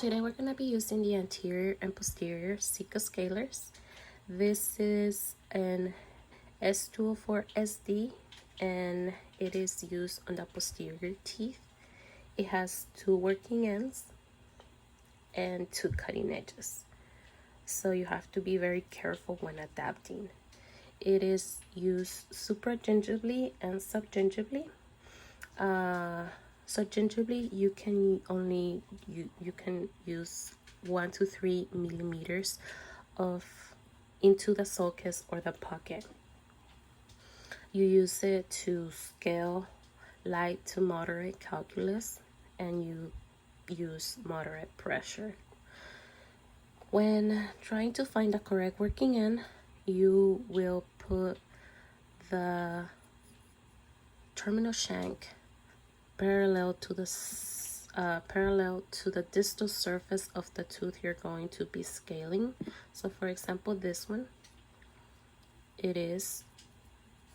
Today we're going to be using the anterior and posterior Sickle scalers. This is an S204SD and it is used on the posterior teeth. It has two working ends and two cutting edges, so you have to be very careful when adapting. It is used supragingivally and subgingivally. So gingivally, you can only you can use 1 to 3 millimeters of into the sulcus or the pocket. You use it to scale light to moderate calculus, and you use moderate pressure. When trying to find the correct working end, you will put the terminal shank parallel to the distal surface of the tooth you're going to be scaling. So for example, this one, it is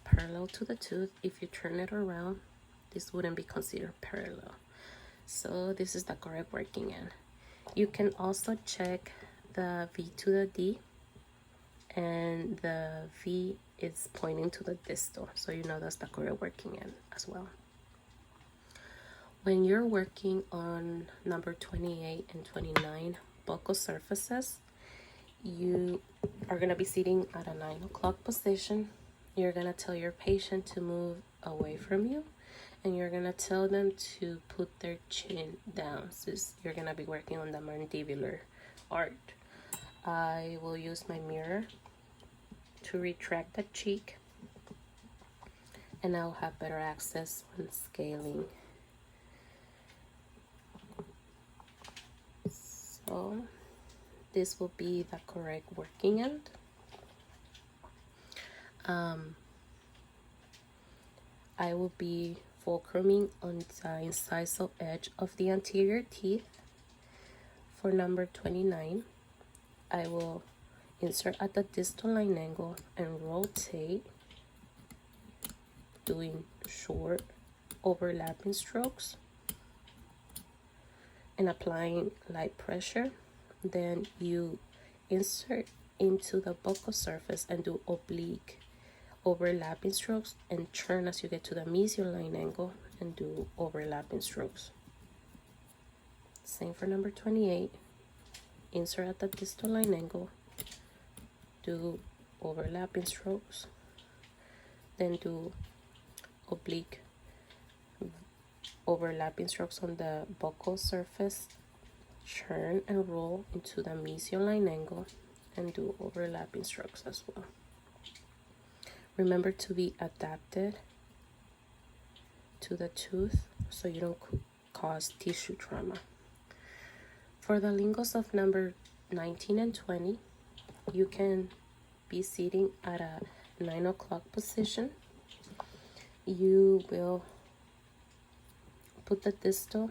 parallel to the tooth. If you turn it around, this wouldn't be considered parallel. So this is the correct working end. You can also check the V to the D, and the V is pointing to the distal, so you know that's the correct working end as well. When you're working on number 28 and 29 buccal surfaces, you are going to be sitting at a 9 o'clock position. You're going to tell your patient to move away from you, and you're going to tell them to put their chin down. So you're going to be working on the mandibular arch. I will use my mirror to retract the cheek, and I'll have better access when scaling. So this will be the correct working end. I will be fulcruming on the incisal edge of the anterior teeth. For number 29, I will insert at the distal line angle and rotate, doing short overlapping strokes and applying light pressure. Then you insert into the buccal surface and do oblique overlapping strokes, and turn as you get to the mesial line angle and do overlapping strokes. Same for number 28. Insert at the distal line angle, do overlapping strokes, then do oblique overlapping strokes on the buccal surface, turn and roll into the mesial line angle and do overlapping strokes as well. Remember to be adapted to the tooth so you don't cause tissue trauma. For the linguals of number 19 and 20, you can be sitting at a 9 o'clock position. You will put the distal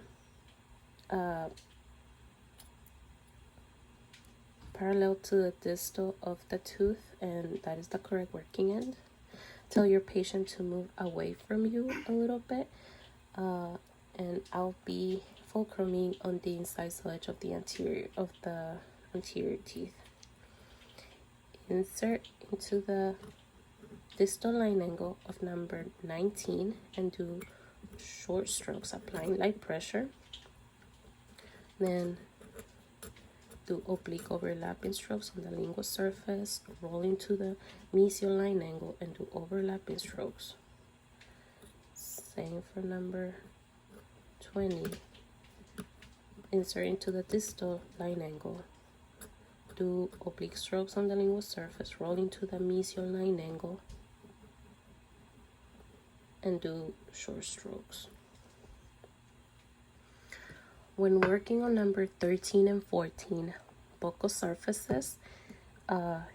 parallel to the distal of the tooth, and that is the correct working end. Tell your patient to move away from you a little bit, and I'll be fulcruming on the incisal edge of the anterior teeth. Insert into the distal line angle of number 19 and do short strokes, applying light pressure. Then do oblique overlapping strokes on the lingual surface, roll into the mesial line angle and do overlapping strokes. Same for number 20. Insert into the distal line angle, do oblique strokes on the lingual surface, roll into the mesial line angle and do short strokes. When working on number 13 and 14 buccal surfaces,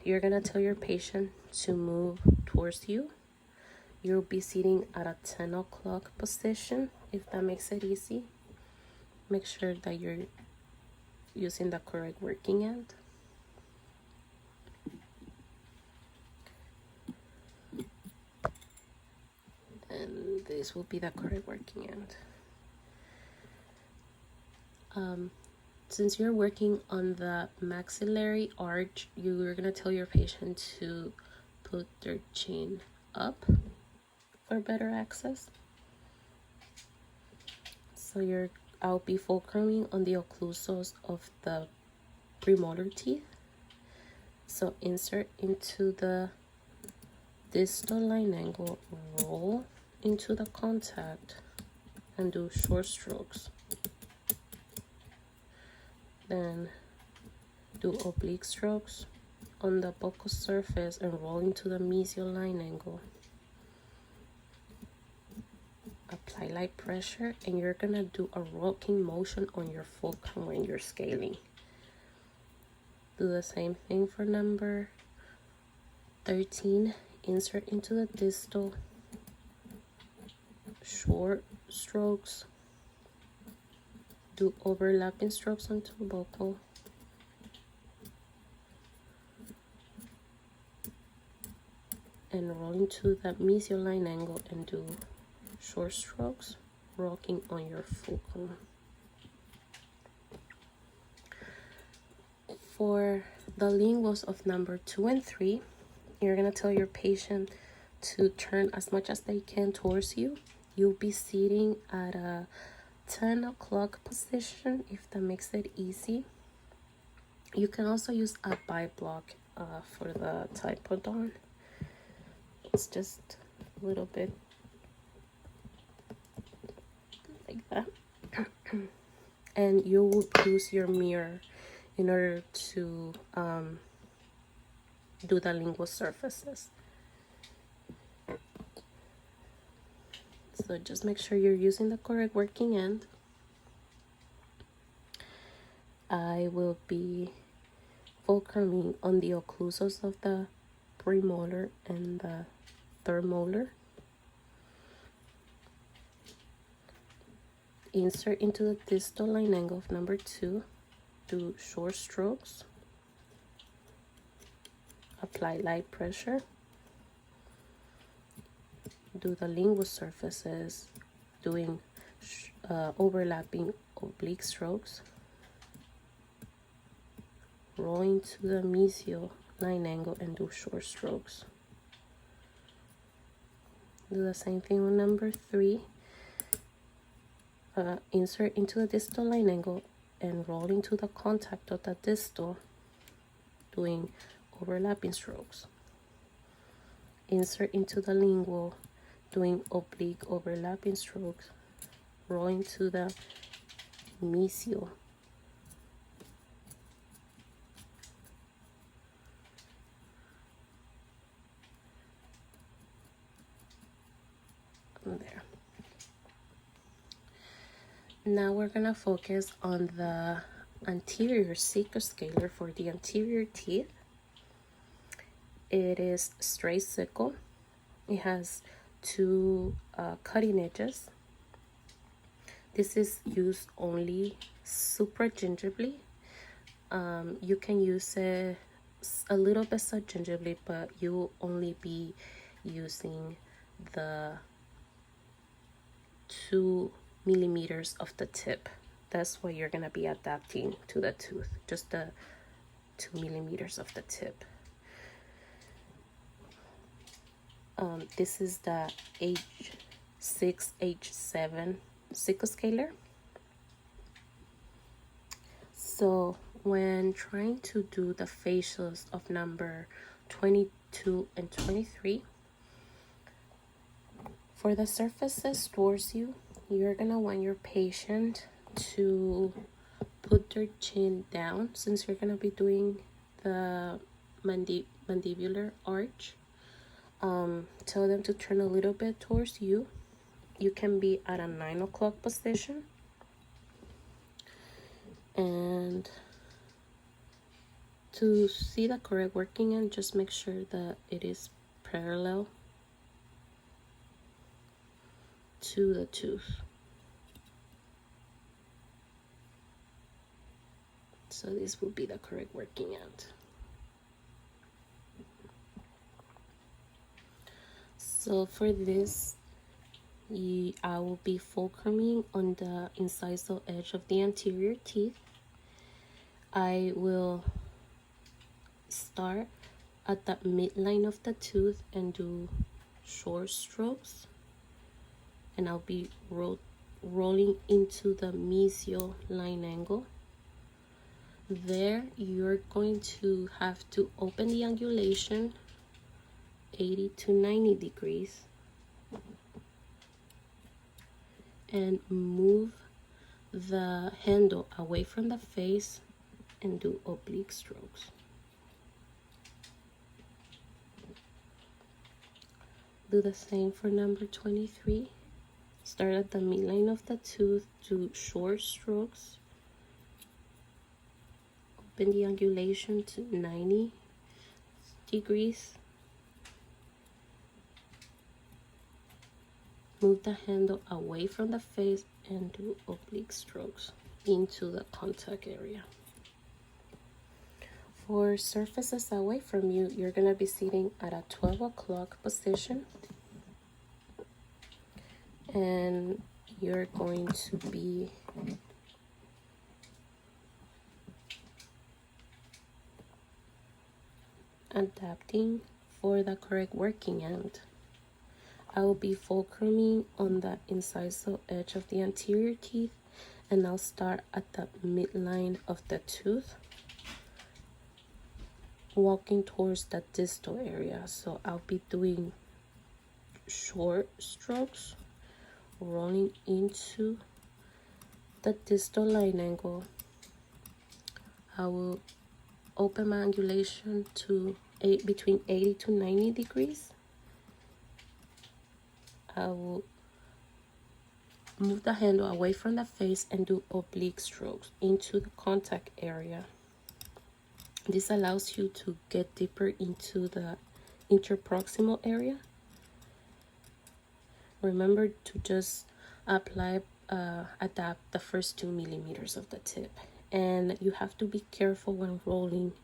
you're going to tell your patient to move towards you. You'll be sitting at a 10 o'clock position, if that makes it easy. Make sure that you're using the correct working end. And this will be the correct working end. since you're working on the maxillary arch, you're going to tell your patient to put their chin up for better access. So I'll be fulcruming on the occlusals of the premolar teeth. So insert into the distal line angle, roll into the contact, and do short strokes. Then do oblique strokes on the buccal surface and roll into the mesial line angle. Apply light pressure, and you're gonna do a rocking motion on your fulcrum when you're scaling. Do the same thing for number 13. Insert into the distal, short strokes, do overlapping strokes onto buccal, and roll into that mesial line angle and do short strokes, rocking on your fulcrum. For the linguals of number 2 and 3, you're going to tell your patient to turn as much as they can towards you. You'll be sitting at a 10 o'clock position if that makes it easy. You can also use a bite block for the typodon. It's just a little bit like that. And you will use your mirror in order to do the lingual surfaces. So just make sure you're using the correct working end. I will be fulcruming on the occlusals of the premolar and the third molar. Insert into the distal line angle of number 2. Do short strokes. Apply light pressure. Do the lingual surfaces, doing overlapping oblique strokes. Roll into the mesial line angle and do short strokes. Do the same thing on number 3. Insert into the distal line angle and roll into the contact of the distal, doing overlapping strokes. Insert into the lingual, doing oblique overlapping strokes. Roll into the mesial. There. Now we're gonna focus on the anterior Sickle scaler for the anterior teeth. It is straight sickle. It has 2 cutting edges. This is used only supragingivally. You can use it a little bit subgingivally, but you will only be using the 2 millimeters of the tip. That's what you're gonna be adapting to the tooth, just the 2 millimeters of the tip. This is the H6, H7 Sickle scaler. So when trying to do the facials of number 22 and 23, for the surfaces towards you, you're gonna want your patient to put their chin down, since you're gonna be doing the mandibular arch. Tell them to turn a little bit towards you. You can be at a 9 o'clock position. And to see the correct working end, just make sure that it is parallel to the tooth. So this will be the correct working end. So for this, I will be fulcruming on the incisal edge of the anterior teeth. I will start at the midline of the tooth and do short strokes, and I'll be rolling into the mesial line angle. There, you're going to have to open the angulation 80 to 90 degrees and move the handle away from the face and do oblique strokes. Do the same for number 23. Start at the midline of the tooth, do short strokes. Open the angulation to 90 degrees. Move the handle away from the face and do oblique strokes into the contact area. For surfaces away from you, you're going to be sitting at a 12 o'clock position. And you're going to be adapting for the correct working end. I will be fulcruming on the incisal edge of the anterior teeth, and I'll start at the midline of the tooth, walking towards the distal area. So I'll be doing short strokes, rolling into the distal line angle. I will open my angulation to between 80 to 90 degrees. I will move the handle away from the face and do oblique strokes into the contact area. This allows you to get deeper into the interproximal area. Remember to just adapt the first 2 millimeters of the tip. And you have to be careful when rolling.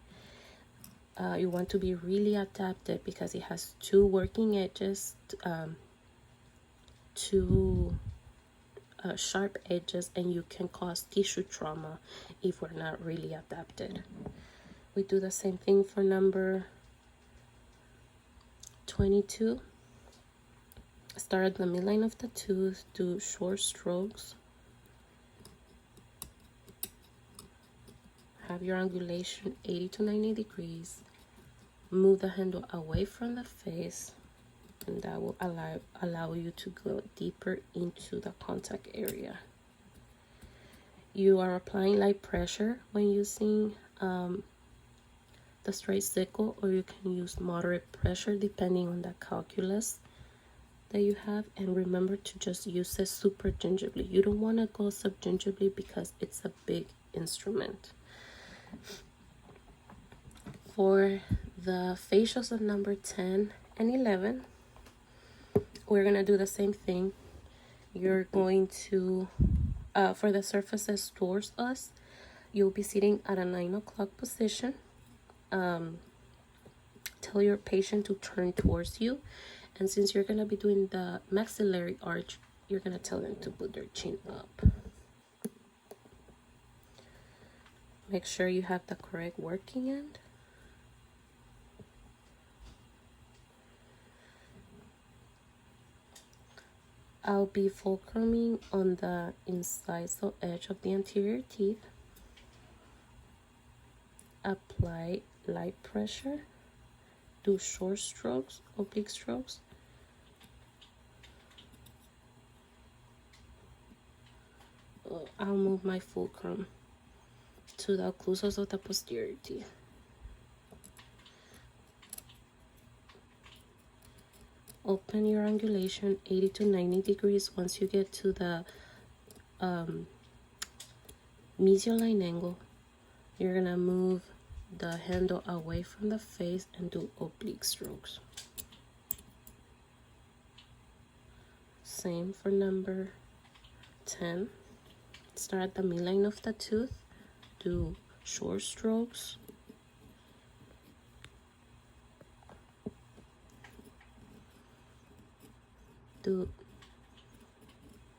You want to be really adapted because it has 2 working edges, 2 sharp edges, and you can cause tissue trauma if we're not really adapted. We do the same thing for number 22. Start at the midline of the tooth, do short strokes. Have your angulation 80 to 90 degrees. Move the handle away from the face, and that will allow you to go deeper into the contact area. You are applying light pressure when using the straight sickle, or you can use moderate pressure depending on the calculus that you have. And remember to just use it super gingivally. You don't want to go subgingivally because it's a big instrument. For the facials of number 10 and 11, we're going to do the same thing. You're going to, for the surfaces towards us, you'll be sitting at a 9 o'clock position. Tell your patient to turn towards you. And since you're going to be doing the maxillary arch, you're going to tell them to put their chin up. Make sure you have the correct working end. I'll be fulcruming on the incisal edge of the anterior teeth. Apply light pressure. Do short strokes, oblique strokes. I'll move my fulcrum to the occlusals of the posterior teeth. Open your angulation 80 to 90 degrees. Once you get to the mesial line angle, you're gonna move the handle away from the face and do oblique strokes. Same for number 10. Start at the midline of the tooth, do short strokes.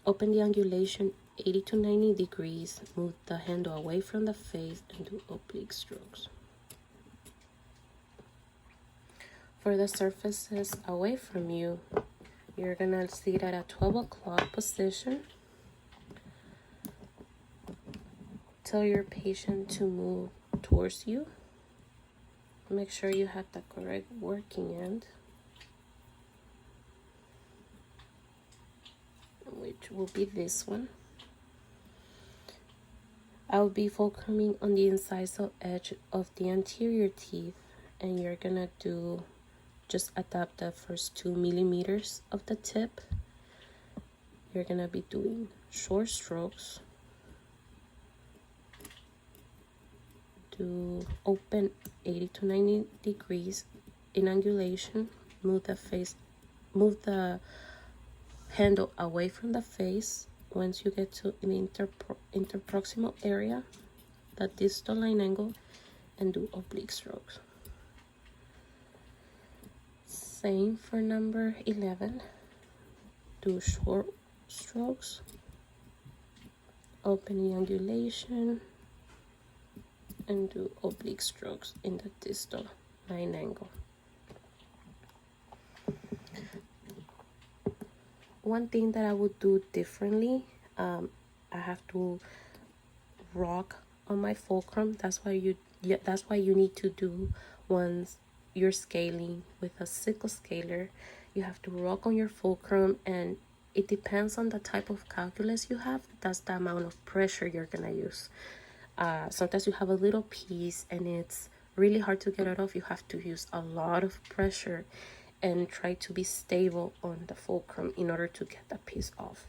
Open the angulation 80 to 90 degrees. Move the handle away from the face and do oblique strokes. For the surfaces away from you, you're gonna sit at a 12 o'clock position. Tell your patient to move towards you. Make sure you have the correct working end, which will be this one. I'll be focusing on the incisal edge of the anterior teeth, and you're gonna do just adapt the first 2 millimeters of the tip. You're gonna be doing short strokes. To open 80 to 90 degrees in angulation. Move the handle away from the face. Once you get to an interproximal area, the distal line angle, and do oblique strokes. Same for number 11. Do short strokes, open the angulation, and do oblique strokes in the distal line angle. One thing that I would do differently, I have to rock on my fulcrum. That's why you need to do once you're scaling with a sickle scaler. You have to rock on your fulcrum, and it depends on the type of calculus you have. That's the amount of pressure you're gonna use. Sometimes you have a little piece and it's really hard to get it off. You have to use a lot of pressure and try to be stable on the fulcrum in order to get that piece off.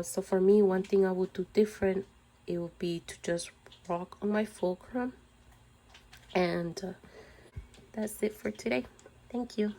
So for me, one thing I would do different, it would be to just rock on my fulcrum. And that's it for today. Thank you.